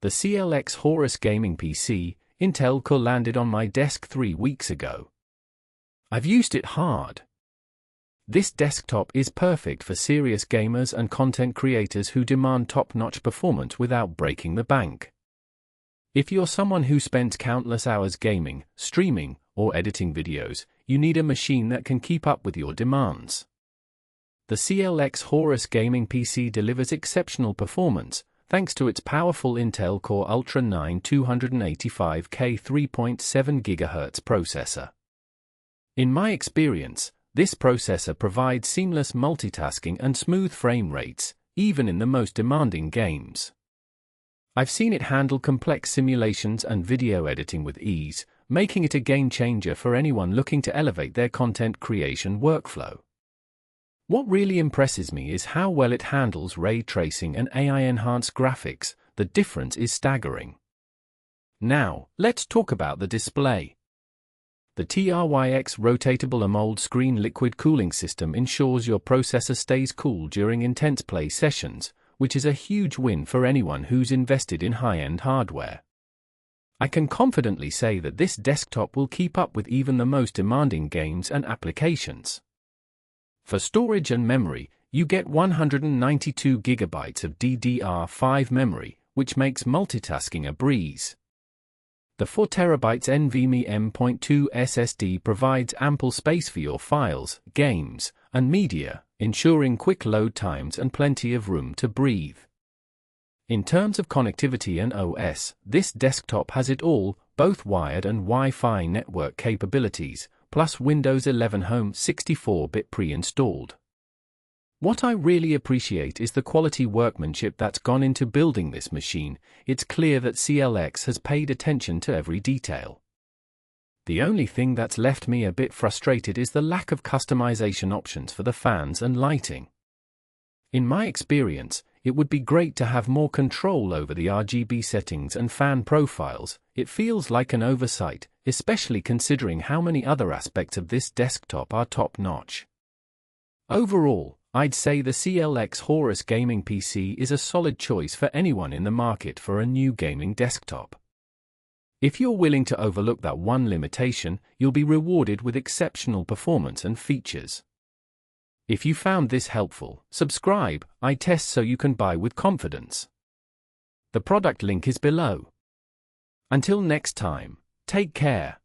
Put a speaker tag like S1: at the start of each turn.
S1: The CLX Horus gaming PC, Intel Core, landed on my desk 3 weeks ago. I've used it hard. This desktop is perfect for serious gamers and content creators who demand top-notch performance without breaking the bank. If you're someone who spends countless hours gaming, streaming, or editing videos, you need a machine that can keep up with your demands. The CLX Horus gaming PC delivers exceptional performance, thanks to its powerful Intel Core Ultra 9 285K 3.7 GHz processor. In my experience, this processor provides seamless multitasking and smooth frame rates, even in the most demanding games. I've seen it handle complex simulations and video editing with ease, making it a game-changer for anyone looking to elevate their content creation workflow. What really impresses me is how well it handles ray tracing and AI-enhanced graphics. The difference is staggering. Now, let's talk about the display. The TRYX rotatable AMOLED screen liquid cooling system ensures your processor stays cool during intense play sessions, which is a huge win for anyone who's invested in high-end hardware. I can confidently say that this desktop will keep up with even the most demanding games and applications. For storage and memory, you get 192 GB of DDR5 memory, which makes multitasking a breeze. The 4TB NVMe M.2 SSD provides ample space for your files, games, and media, ensuring quick load times and plenty of room to breathe. In terms of connectivity and OS, this desktop has it all, both wired and Wi-Fi network capabilities, plus Windows 11 Home 64-bit pre-installed. What I really appreciate is the quality workmanship that's gone into building this machine. It's clear that CLX has paid attention to every detail. The only thing that's left me a bit frustrated is the lack of customization options for the fans and lighting. In my experience, it would be great to have more control over the RGB settings and fan profiles. It feels like an oversight, especially considering how many other aspects of this desktop are top-notch. Overall, I'd say the CLX Horus gaming PC is a solid choice for anyone in the market for a new gaming desktop. If you're willing to overlook that one limitation, you'll be rewarded with exceptional performance and features. If you found this helpful, subscribe. I test so you can buy with confidence. The product link is below. Until next time, take care.